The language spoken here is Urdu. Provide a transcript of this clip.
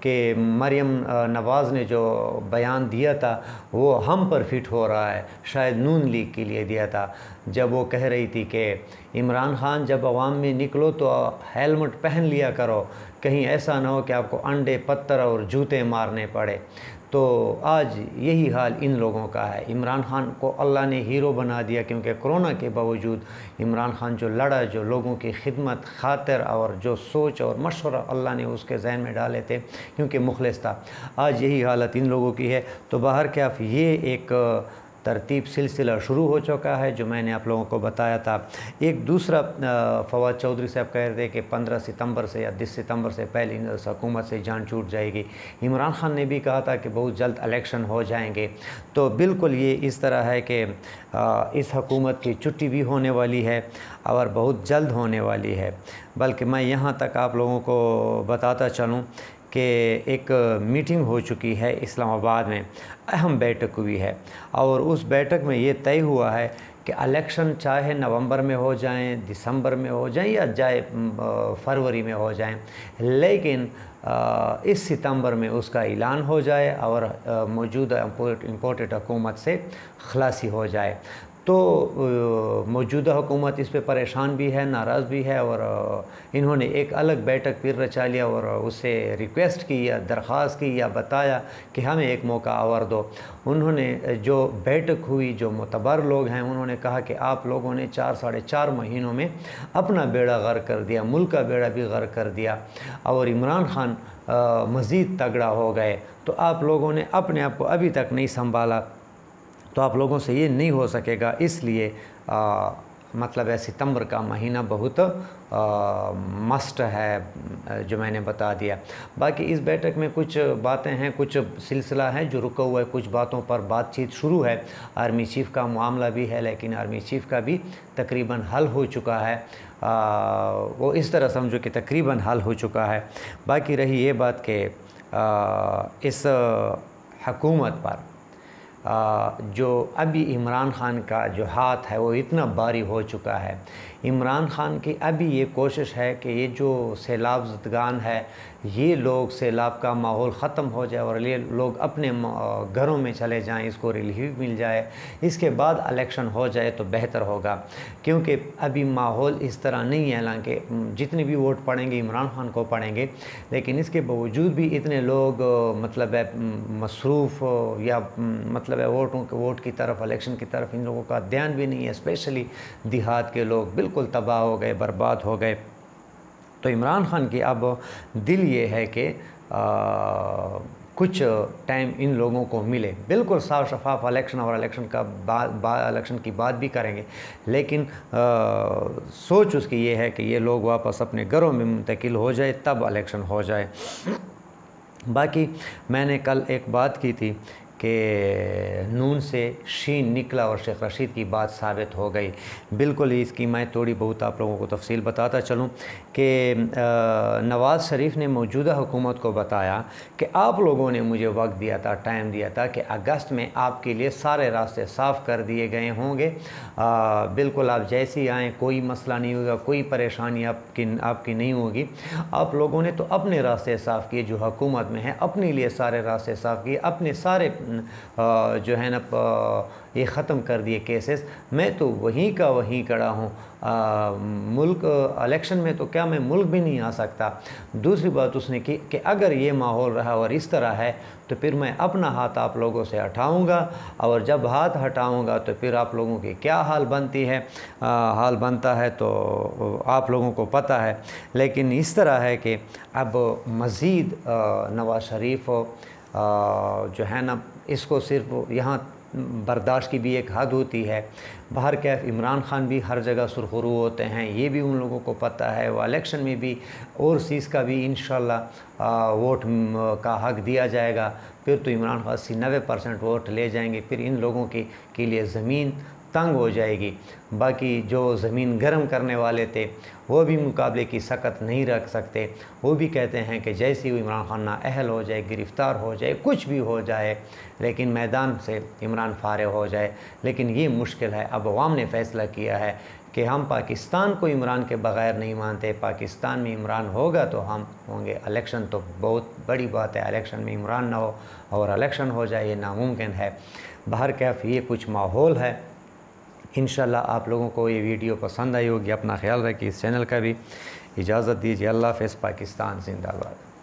کہ مریم نواز نے جو بیان دیا تھا وہ ہم پر فٹ ہو رہا ہے، شاید نون لیگ کے لیے دیا تھا، جب وہ کہہ رہی تھی کہ عمران خان جب عوام میں نکلو تو ہیلمٹ پہن لیا کرو، کہیں ایسا نہ ہو کہ آپ کو انڈے پتھر اور جوتے مارنے پڑے۔ تو آج یہی حال ان لوگوں کا ہے۔ عمران خان کو اللہ نے ہیرو بنا دیا، کیونکہ کرونا کے باوجود عمران خان جو لڑا، جو لوگوں کی خدمت خاطر اور جو سوچ اور مشورہ اللہ نے اس کے ذہن میں ڈالے تھے، کیونکہ مخلص تھا، آج یہی حالت ان لوگوں کی ہے۔ تو بہرکیف یہ ایک ترتیب سلسلہ شروع ہو چکا ہے جو میں نے آپ لوگوں کو بتایا تھا۔ ایک دوسرا فواد چودھری صاحب کہہ رہے تھے کہ 15 ستمبر سے یا 10 ستمبر سے پہلے اس حکومت سے جان چھوٹ جائے گی۔ عمران خان نے بھی کہا تھا کہ بہت جلد الیکشن ہو جائیں گے۔ تو بالکل یہ اس طرح ہے کہ اس حکومت کی چھٹی بھی ہونے والی ہے اور بہت جلد ہونے والی ہے۔ بلکہ میں یہاں تک آپ لوگوں کو بتاتا چلوں کہ ایک میٹنگ ہو چکی ہے اسلام آباد میں، اہم بیٹھک ہوئی ہے، اور اس بیٹھک میں یہ طے ہوا ہے کہ الیکشن چاہے نومبر میں ہو جائیں، دسمبر میں ہو جائیں یا چاہے فروری میں ہو جائیں، لیکن اس ستمبر میں اس کا اعلان ہو جائے اور موجودہ امپورٹڈ حکومت سے خلاصی ہو جائے۔ تو موجودہ حکومت اس پہ پریشان بھی ہے، ناراض بھی ہے، اور انہوں نے ایک الگ بیٹھک پھر رچا لیا اور اس سے ریکویسٹ کی یا درخواست کی یا بتایا کہ ہمیں ایک موقع اور دو۔ انہوں نے جو بیٹھک ہوئی، جو معتبر لوگ ہیں، انہوں نے کہا کہ آپ لوگوں نے 4 مہینوں میں اپنا بیڑا غرق کر دیا، ملک کا بیڑا بھی غرق کر دیا، اور عمران خان مزید تگڑا ہو گئے، تو آپ لوگوں نے اپنے آپ کو ابھی تک نہیں سنبھالا، تو آپ لوگوں سے یہ نہیں ہو سکے گا۔ اس لیے مطلب ہے ستمبر کا مہینہ بہت مسٹ ہے، جو میں نے بتا دیا۔ باقی اس بیٹھک میں کچھ باتیں ہیں، کچھ سلسلہ ہیں جو رکا ہوا ہے، کچھ باتوں پر بات چیت شروع ہے۔ آرمی چیف کا معاملہ بھی ہے، لیکن آرمی چیف کا بھی تقریباً حل ہو چکا ہے، وہ اس طرح سمجھو کہ تقریباً حل ہو چکا ہے۔ باقی رہی یہ بات کہ اس حکومت پر جو ابھی عمران خان کا جو ہاتھ ہے وہ اتنا باری ہو چکا ہے۔ عمران خان کی ابھی یہ کوشش ہے کہ یہ جو سیلاب زدگان ہے، یہ لوگ سیلاب کا ماحول ختم ہو جائے اور یہ لوگ اپنے گھروں میں چلے جائیں، اس کو ریلیف مل جائے، اس کے بعد الیکشن ہو جائے تو بہتر ہوگا، کیونکہ ابھی ماحول اس طرح نہیں ہے۔ حالانکہ جتنے بھی ووٹ پڑیں گے عمران خان کو پڑیں گے، لیکن اس کے باوجود بھی اتنے لوگ مطلب ہے مصروف یا مطلب ہے ووٹ کی طرف، الیکشن کی طرف ان لوگوں کا دھیان بھی نہیں ہے، اسپیشلی دیہات کے لوگ بالکل تباہ ہو گئے، برباد ہو گئے۔ تو عمران خان کی اب دل یہ ہے کہ کچھ ٹائم ان لوگوں کو ملے، بالکل صاف شفاف الیکشن، اور الیکشن کا الیکشن کی بات بھی کریں گے، لیکن سوچ اس کی یہ ہے کہ یہ لوگ واپس اپنے گھروں میں منتقل ہو جائے تب الیکشن ہو جائے۔ باقی میں نے کل ایک بات کی تھی کہ نون سے شین نکلا اور شیخ رشید کی بات ثابت ہو گئی۔ بالکل اس کی میں تھوڑی بہت آپ لوگوں کو تفصیل بتاتا چلوں کہ نواز شریف نے موجودہ حکومت کو بتایا کہ آپ لوگوں نے مجھے وقت دیا تھا، ٹائم دیا تھا کہ اگست میں آپ کے لیے سارے راستے صاف کر دیے گئے ہوں گے، بالکل آپ جیسی آئیں، کوئی مسئلہ نہیں ہوگا، کوئی پریشانی آپ کی نہیں ہوگی۔ آپ لوگوں نے تو اپنے راستے صاف کیے، جو حکومت میں ہیں اپنے لیے سارے راستے صاف کیے، اپنے سارے جو ہے نا یہ ختم کر دیے کیسز۔ میں تو وہیں کا وہیں کھڑا ہوں، ملک الیکشن میں تو کیا میں ملک بھی نہیں آ سکتا۔ دوسری بات اس نے کی کہ اگر یہ ماحول رہا اور اس طرح ہے تو پھر میں اپنا ہاتھ آپ لوگوں سے ہٹاؤں گا، اور جب ہاتھ ہٹاؤں گا تو پھر آپ لوگوں کی کیا حال بنتا ہے تو آپ لوگوں کو پتہ ہے۔ لیکن اس طرح ہے کہ اب مزید نواز شریف جو ہے نا اس کو صرف یہاں برداشت کی بھی ایک حد ہوتی ہے۔ باہر کیف عمران خان بھی ہر جگہ سرخرو ہوتے ہیں، یہ بھی ان لوگوں کو پتہ ہے، وہ الیکشن میں بھی اور سیز کا بھی انشاءاللہ ووٹ کا حق دیا جائے گا، پھر تو عمران خان 90% ووٹ لے جائیں گے، پھر ان لوگوں کے لیے زمین تنگ ہو جائے گی۔ باقی جو زمین گرم کرنے والے تھے وہ بھی مقابلے کی سکت نہیں رکھ سکتے، وہ بھی کہتے ہیں کہ جیسی وہ عمران خان نااہل ہو جائے، گرفتار ہو جائے، کچھ بھی ہو جائے، لیکن میدان سے عمران فارغ ہو جائے۔ لیکن یہ مشکل ہے۔ اب عوام نے فیصلہ کیا ہے کہ ہم پاکستان کو عمران کے بغیر نہیں مانتے، پاکستان میں عمران ہوگا تو ہم ہوں گے۔ الیکشن تو بہت بڑی بات ہے، الیکشن میں عمران نہ ہو اور الیکشن ہو جائے، یہ ناممکن ہے۔ بہرکیف یہ کچھ ماحول ہے۔ انشاءاللہ آپ لوگوں کو یہ ویڈیو پسند آئی ہوگی۔ اپنا خیال رکھیے، اس چینل کا بھی۔ اجازت دیجیے، اللہ حافظ، پاکستان زندہ باد۔